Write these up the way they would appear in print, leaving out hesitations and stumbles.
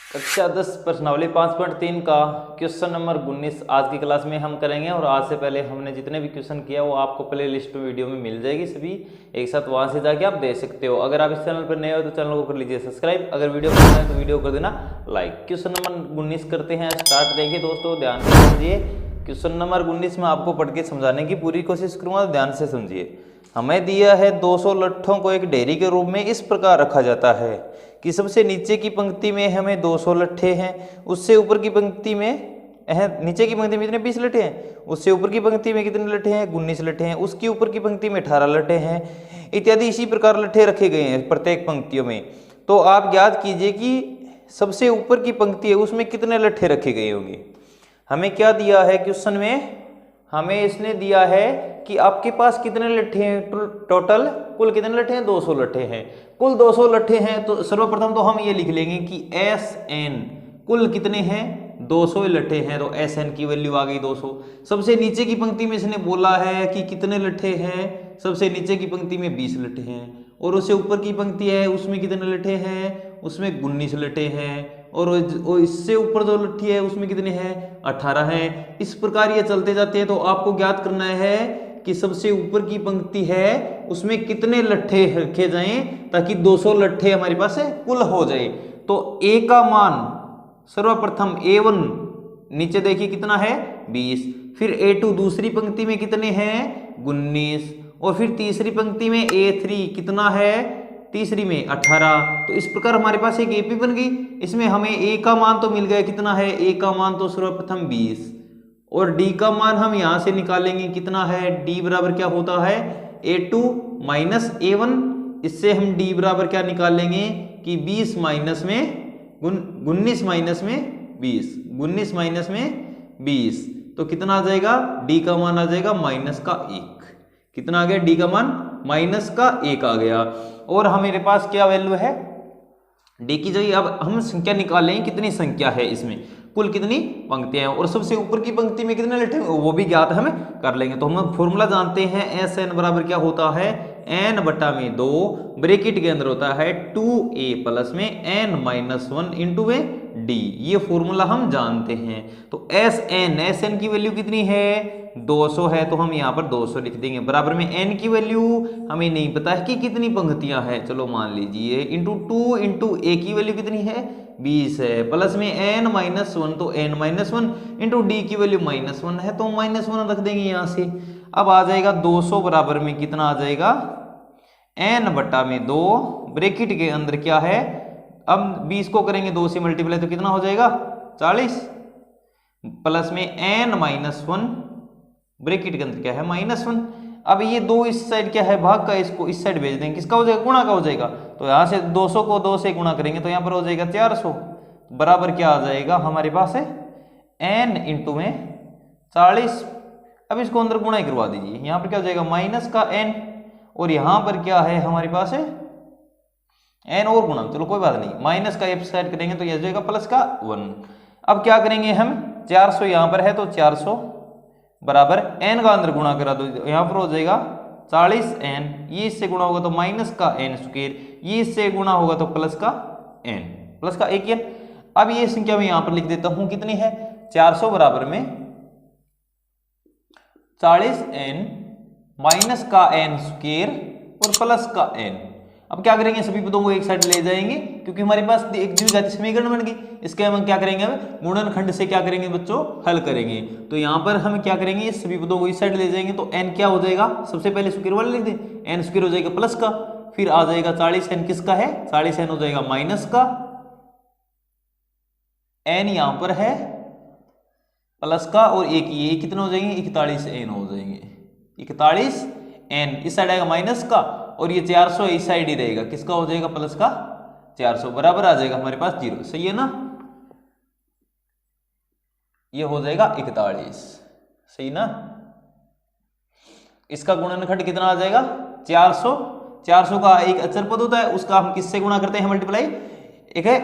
कक्षा 10 प्रश्नावली 5.3 का क्वेश्चन नंबर 19 आज की क्लास में हम करेंगे। और आज से पहले हमने जितने भी क्वेश्चन किया वो आपको प्ले लिस्ट में वीडियो में मिल जाएगी, सभी एक साथ वहां से जाके आप देख सकते हो। अगर आप इस चैनल पर नए हो तो चैनल को कर लीजिए सब्सक्राइब, अगर वीडियो पसंद है तो वीडियो कर देना लाइक। क्वेश्चन नंबर 19 करते हैं स्टार्ट। देखिए दोस्तों ध्यान से समझिए, क्वेश्चन नंबर 19 में आपको पढ़ के समझाने की पूरी कोशिश करूंगा, ध्यान से समझिए। हमें दिया है 200 लट्ठों को एक ढेरी के रूप में इस प्रकार रखा जाता है कि सबसे नीचे की पंक्ति में हमें 200 लट्ठे हैं, उससे ऊपर की पंक्ति में नीचे की पंक्ति में कितने 20 लट्ठे हैं, उससे ऊपर की पंक्ति में कितने लट्ठे हैं 19 लट्ठे हैं, उसकी ऊपर की पंक्ति में 18 लट्ठे हैं इत्यादि। इसी प्रकार लट्ठे रखे गए हैं प्रत्येक पंक्तियों में। तो आप याद कीजिए कि सबसे ऊपर की पंक्ति है उसमें कितने लट्ठे रखे गए होंगे। हमें क्या दिया है क्वेश्चन में, हमें इसने दिया है कि आपके पास कितने लट्ठे हैं, टोटल कुल कितने लट्ठे हैं 200 लट्ठे हैं। कुल 200 लट्ठे हैं तो सर्वप्रथम तो हम ये लिख लेंगे कि एस एन कुल कितने हैं 200 लट्ठे हैं, तो एस एन की वैल्यू आ गई 200। सबसे नीचे की पंक्ति में इसने बोला है कि कितने लट्ठे हैं, सबसे नीचे की पंक्ति में 20 लट्ठे हैं, और उससे ऊपर की पंक्ति है उसमें कितने लट्ठे हैं, उसमें 19 लट्ठे हैं, और इससे ऊपर जो लट्ठी है उसमें कितने हैं 18 हैं। इस प्रकार ये चलते जाते हैं। तो आपको ज्ञात करना है कि सबसे ऊपर की पंक्ति है उसमें कितने लट्ठे रखे जाएं ताकि 200 लट्ठे हमारे पास है कुल हो जाए। तो ए का मान सर्वप्रथम A1 नीचे देखिए कितना है 20, फिर A2 दूसरी पंक्ति में कितने हैं 19, और फिर तीसरी पंक्ति में A3 कितना है तीसरी में 18। तो इस प्रकार हमारे पास एक एपी बन गई। इसमें हमें ए का मान तो मिल गया, कितना है ए का मान तो सर्वप्रथम 20, और डी का मान हम यहां से निकालेंगे कितना है, डी बराबर क्या होता है A2 माइनस A1। इससे हम डी बराबर क्या निकाल लेंगे कि 20 माइनस में 19 माइनस में 20, 19 माइनस में 20, तो कितना आ जाएगा डी का मान आ जाएगा माइनस का 1। कितना आ गया डी का मान माइनस का 1 आ गया। और हमारे पास क्या वैल्यू है डी की जगह। अब हम संख्या निकालें कितनी संख्या है इसमें, कुल कितनी पंक्तियां हैं, और सबसे ऊपर की पंक्ति में कितने लट्ठे वो भी ज्ञात हमें कर लेंगे। तो हम फॉर्मूला जानते हैं एस एन बराबर क्या होता है एन बटा में 2 ब्रैकेट के अंदर होता है 2a प्लस में n माइनस 1 इंटू में डी। ये फॉर्मूला हम जानते हैं। तो एस एन की वैल्यू कितनी है 200 है, तो हम यहाँ पर 200 लिख देंगे। बराबर में n की वैल्यू हमें नहीं पता है कि कितनी पंक्तियां हैं, चलो मान लीजिए इंटू 2 इंटू a की वैल्यू कितनी है 20 है, प्लस में n माइनस 1 तो n माइनस 1 इंटू डी की वैल्यू माइनस 1 है, तो माइनस 1 रख देंगे यहाँ से। अब आ जाएगा 200 बराबर में कितना आ जाएगा n बटा में 2 ब्रैकेट के अंदर क्या है, अब 20 को करेंगे 2 से मल्टीप्लाई तो कितना हो जाएगा 40, प्लस में n माइनस 1 ब्रैकेट के अंदर क्या है माइनस 1। अब ये 2 इस साइड क्या है भाग का, इसको इस साइड भेज देंगे, किसका हो जाएगा गुणा का हो जाएगा। तो यहाँ से 200 को 2 से गुणा करेंगे तो यहाँ पर हो जाएगा 400, बराबर क्या आ जाएगा हमारे पास है n इंटू में 40। अब इसको अंदर गुणा ही करवा दीजिए, यहाँ पर क्या हो जाएगा माइनस का n, और यहाँ पर क्या है हमारे पास है n और गुणा, चलो कोई बात नहीं, माइनस का f साइड करेंगे तो यह जाएगा प्लस का 1। अब क्या करेंगे हम 400 यहाँ पर है तो 400 बराबर n का अंदर गुणा करा दो, यहाँ पर हो जाएगा 40n, ये इससे गुणा होगा तो माइनस का n स्क्वायर, ये इससे गुणा होगा तो प्लस का n, प्लस का 1n। अब ये संख्या मैं यहाँ पर लिख देता हूँ कितनी है 400 बराबर में 40n माइनस का n स्क्वायर और प्लस का n। अब क्या करेंगे सभी पदों को एक साइड ले जाएंगे क्योंकि हमारे पास एक द्विघाती समीकरण बन गई। इसके हम क्या करेंगे अब गुणनखंड से क्या करेंगे बच्चों हल करेंगे। तो यहाँ पर हम क्या करेंगे सभी पदों को इस साइड ले जाएंगे तो n क्या हो जाएगा, सबसे पहले स्क्वायर वाला लिख दें, n स्क्वायर हो जाएगा प्लस का, फिर आ जाएगा 40n किसका है 40n हो जाएगा माइनस का, n यहाँ पर है प्लस का, और एक ये कितने हो जाएंगे 41n हो जाएंगे, 41n इस साइड आएगा माइनस का, और ये 400 इस साइड ही रहेगा, किसका हो जाएगा प्लस का 400, बराबर आ जाएगा हमारे पास 0। सही है ना, ये हो जाएगा 41, सही ना। इसका गुणनखंड कितना आ जाएगा 400, 400 का एक अचर पद होता है उसका हम किससे गुणा करते हैं मल्टीप्लाई, एक है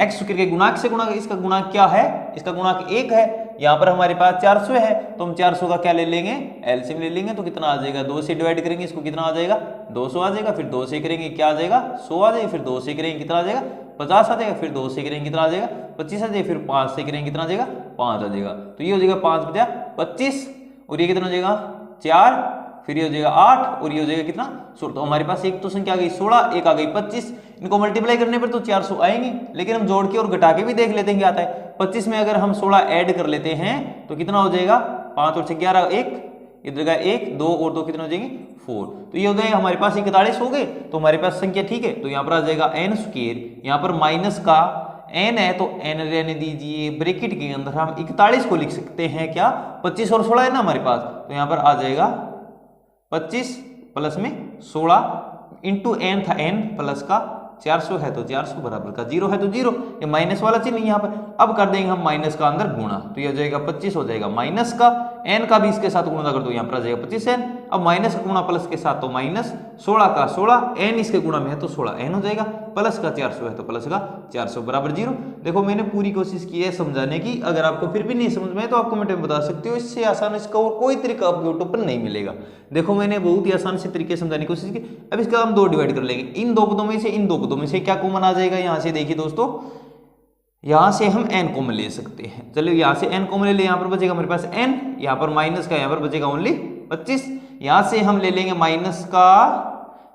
एक्स स्क्वायर के गुणांक से गुणा, इसका गुणांक क्या है, इसका गुणांक 1 है। यहाँ पर हमारे पास 400 है तो हम 400 का क्या ले लेंगे, एलसीएम ले लेंगे। तो कितना आ जाएगा, 2 से डिवाइड करेंगे इसको, कितना आ जाएगा 200 आ जाएगा। फिर 2 से करेंगे क्या आ जाएगा 100 आ जाएगा। फिर 2 से करेंगे कितना आ जाएगा 50 आ जाएगा। फिर 2 से करेंगे कितना आ जाएगा 25 आ जाएगा। फिर 5 से करेंगे कितना आ जाएगा 5 आ जाएगा। तो ये हो जाएगा 5 बचा 25 और ये कितना हो जाएगा 4, फिर ये हो जाएगा 8 और ये हो जाएगा कितना 16। तो हमारे पास एक तो संख्या आ गई 16, एक आ गई 25। इनको मल्टीप्लाई करने पर तो 400 आएंगे, लेकिन हम जोड़ के और घटा के भी देख लेते हैं क्या आता है। 25 में अगर हम 16 ऐड कर लेते हैं तो कितना हो जाएगा 5 और 6 11, 1 इधर का 1 2 और 2 कितने हो जाएंगे 4। तो ये हो जाएगा हमारे पास 41 हो गए। तो हमारे पास संख्या ठीक है। तो यहाँ पर आ जाएगा n स्क्वायर, यहाँ पर माइनस का n है तो n रहने दीजिए, ब्रैकेट के अंदर हम 41 को लिख सकते हैं क्या, 25 और 16 है ना हमारे पास। तो यहाँ पर आ जाएगा 25 प्लस में 16 इंटू n था, n प्लस का 400 है तो 400 बराबर का 0 है तो 0, ये माइनस वाला चिन्ह यहाँ पर। अब कर देंगे हम माइनस का अंदर गुणा, तो ये हो जाएगा 25 हो जाएगा माइनस का, n का भी इसके साथ गुणा कर दो, यहाँ पर आ जाएगा 25n। अब माइनस का गुणा प्लस के साथ तो माइनस, 16 का 16, n इसके गुणा में है तो 16n हो जाएगा, प्लस का 400 है तो प्लस का 400 बराबर 0। देखो मैंने पूरी कोशिश की है समझाने की, अगर आपको फिर भी नहीं समझ में तो आप कमेंट में बता सकते हो। इससे आसान इसका और कोई तरीका आपको यूट्यूब पर नहीं मिलेगा। देखो मैंने बहुत ही आसान से तरीके समझाने की कोशिश की। अब इसका हम 2 डिवाइड कर लेंगे, इन 2 पदों में से इन 2 पदों में से क्या कॉमन आ जाएगा। यहाँ से देखिए दोस्तों, यहाँ से हम n कॉमन ले सकते हैं। चलिए यहाँ से n कॉमन ले लें, यहाँ पर बचेगा हमारे पास n, यहाँ पर माइनस का यहाँ पर बचेगा ओनली 25। यहाँ से हम ले लेंगे माइनस का,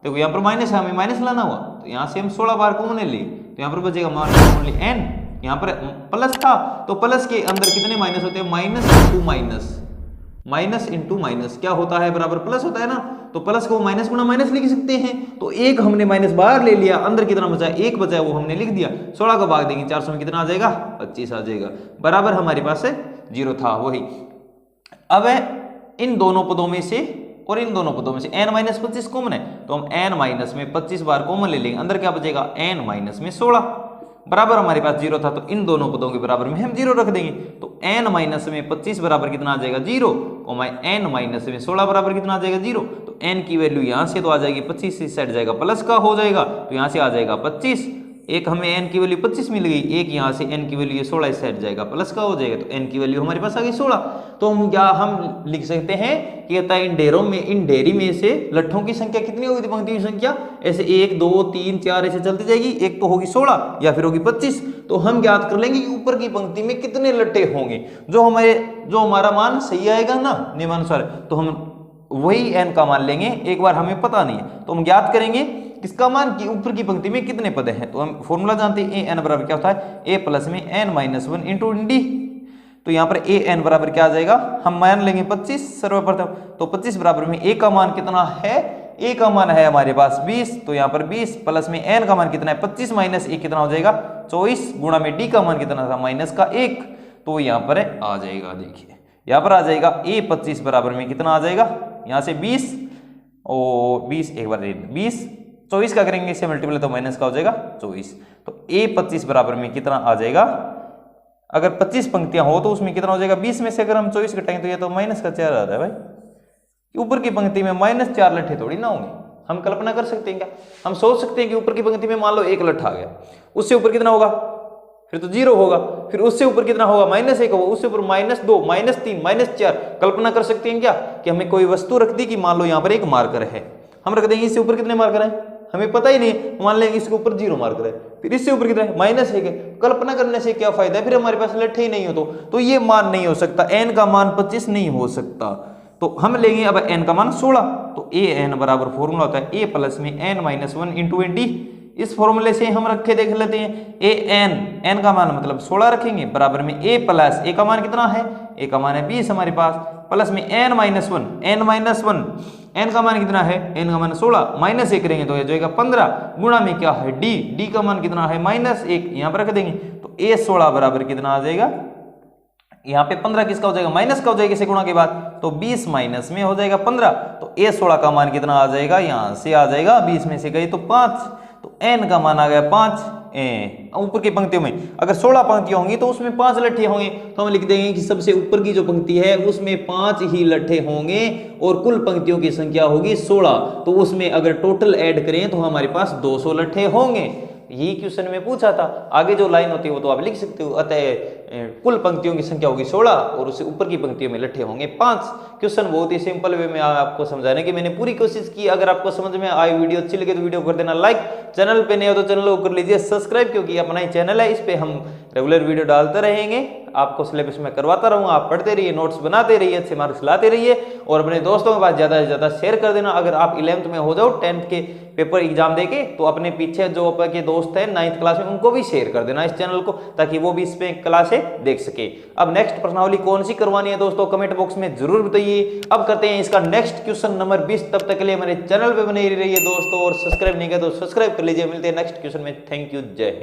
देखो यहाँ पर माइनस है हमें माइनस लाना हुआ, तो यहाँ से हम 16 बार कॉमन ले लिए तो यहाँ पर बचेगा ओनली n। यहाँ पर प्लस था तो प्लस के अंदर कितने माइनस होते हैं, minus into minus, minus into minus क्या होता है बराबर प्लस होता है ना। तो प्लस को माइनस गुना माइनस लिख सकते हैं। तो एक हमने माइनस बाहर ले लिया, अंदर कितना बचा है 1 बचा है, वो हमने लिख दिया। 16 का भाग देंगे 400 में कितना आ जाएगा 25 आ जाएगा, बराबर हमारे पास 0 था वही। अब इन दोनों पदों में से और इन दोनों पदों में से n माइनस 25 कॉमन है तो हम n माइनस में 25 बार कॉमन ले लेंगे, अंदर क्या बचेगा n माइनस में 16, बराबर हमारे पास 0 था तो इन दोनों पदों के बराबर में हम 0 रख देंगे। तो n माइनस में 25 बराबर कितना आ जाएगा 0, n माइनस में 16 बराबर कितना आ जाएगा 0। तो n की वैल्यू यहाँ से तो आ जाएगी 25, इस साइड जाएगा प्लस का हो जाएगा, तो यहाँ से आ जाएगा 25। एक हमें n की वैल्यू 25 मिल गई, एक यहाँ से n की वैल्यू 16 इस साइड जाएगा प्लस का हो जाएगा, तो n की वैल्यू हमारे पास आ गई 16। तो हम क्या हम लिख सकते हैं कि कहता है इन डेरी में से लट्ठों की संख्या कितनी होगी, पंक्तियों की संख्या ऐसे 1 2 3 4 ऐसे चलती जाएगी, एक तो होगी 16 या फिर होगी 25। तो हम ज्ञात कर लेंगे कि ऊपर की पंक्ति में कितने लट्ठे होंगे, जो हमारा मान सही आएगा ना नियमानुसार, तो हम वही n का मान लेंगे। एक बार हमें पता नहीं है तो हम ज्ञात करेंगे किसका मान की ऊपर की पंक्ति में कितने पद हैं। तो हम फॉर्मूला जानते हैं an बराबर क्या होता है, a प्लस में n माइनस 1 इंटू डी। तो यहाँ पर an बराबर क्या आ जाएगा, हम मान लेंगे 25 सर्वप्रथम। तो 25 बराबर में a का मान कितना है, a का मान है हमारे पास 20, तो यहाँ पर 20 प्लस में n का मान कितना है 25 माइनस 1 कितना हो जाएगा 24, गुणा में d का मान कितना था माइनस का 1, तो यहाँ पर आ जाएगा। देखिए यहाँ पर आ जाएगा a 25 बराबर में कितना आ जाएगा, यहाँ से 20 और 20 एक बार 20 24 का करेंगे इससे मल्टीपल तो माइनस का हो जाएगा 24। तो a 25 बराबर में कितना आ जाएगा, अगर 25 पंक्तियां हो तो उसमें कितना हो जाएगा 20 में से अगर हम 24 घटाएंगे तो ये तो माइनस का 4 आता है भाई। ऊपर की पंक्ति में माइनस 4 लट्ठे थोड़ी ना होंगे, हम कल्पना कर सकते हैं क्या, हम सोच सकते हैं कि ऊपर की पंक्ति में मान लो 1 लट्ठा आ गया, उससे ऊपर कितना होगा फिर तो 0 होगा, फिर उससे ऊपर कितना होगा -1 होगा, उससे ऊपर -2 -3 -4। कल्पना कर सकते हैं क्या कि हमें कोई वस्तु रख दी कि मान लो यहाँ पर एक मार्कर है, हम रख देंगे इससे ऊपर कितने मार्कर हैं हमें पता ही नहीं, मान लेंगे इसके ऊपर 0 मार्कर है, फिर इससे ऊपर कितना है -1 है। कल्पना करने से क्या फायदा है, फिर हमारे पास लट्ठे ही नहीं हो तो ये मान नहीं हो सकता, n का मान 25 नहीं हो सकता। तो हम लेंगे अब n का मान 16, तो an बराबर फॉर्मूला होता है a प्लस में n माइनस 1 इंटू डी। इस फॉर्मूले से हम रखे देख लेते हैं, n का मान मतलब 16 रखेंगे बराबर में a प्लस a का मान कितना है, a का मान है 20 हमारे पास, प्लस में n माइनस 1 n का मान कितना है, n का मान 16 माइनस 1 करेंगे तो ये जाएगा 15, गुणा में क्या है d का मान कितना है -1, यहाँ पर रख देंगे तो a 16 बराबर कितना आ जाएगा, यहाँ पे 15 किसका हो जाएगा माइनस का हो जाएगा इसे गुणा के बाद, तो 20 माइनस में हो जाएगा 15, तो a 16 का मान कितना आ जाएगा, यहाँ से आ जाएगा 20 में से गई तो 5, तो n का मान आ गया 5। ऊपर की पंक्तियों में अगर 16 पंक्तियां होंगी तो उसमें 5 लट्ठे होंगे, तो हम लिख देंगे कि सबसे ऊपर की जो पंक्ति है उसमें 5 ही लट्ठे होंगे और कुल पंक्तियों की संख्या होगी 16, तो उसमें अगर टोटल ऐड करें तो हमारे पास 200 लट्ठे होंगे। यही क्वेश्चन में पूछा था। आगे जो लाइन होती है वो तो आप लिख सकते हो। अतः कुल पंक्तियों की संख्या होगी 16 और उससे ऊपर की पंक्तियों में लट्ठे होंगे 5। क्वेश्चन बहुत ही सिंपल वे में आपको समझाने की मैंने पूरी कोशिश की। अगर आपको समझ में आई, वीडियो अच्छी लगे तो वीडियो कर देना लाइक, चैनल पे नए हो तो चैनल को कर लीजिए सब्सक्राइब, क्योंकि अपना ही चैनल है, इस पे हम रेगुलर वीडियो डालते रहेंगे। आपको सिलेबस में करवाता रहूंगा, आप पढ़ते रहिए, नोट्स बनाते रहिए, अच्छे मार्क्स लाते रहिए और अपने दोस्तों के पास ज्यादा से ज्यादा शेयर कर देना। अगर आप 11th में हो जाओ, 10th के पेपर एग्जाम देके, तो अपने पीछे जो आपके दोस्त हैं 9th क्लास में उनको भी शेयर कर देना इस चैनल को, ताकि वो भी इस पे क्लासें देख सके। अब नेक्स्ट प्रश्नावली कौन सी करवानी है दोस्तों, कमेंट बॉक्स में जरूर बताइए। अब करते हैं इसका नेक्स्ट क्वेश्चन नंबर 20। तब तक के लिए हमारे चैनल पे बने रहिए दोस्तों, और सब्सक्राइब नहीं किया तो सब्सक्राइब कर लीजिए। मिलते हैं नेक्स्ट क्वेश्चन में। थैंक यू, जय हिंद।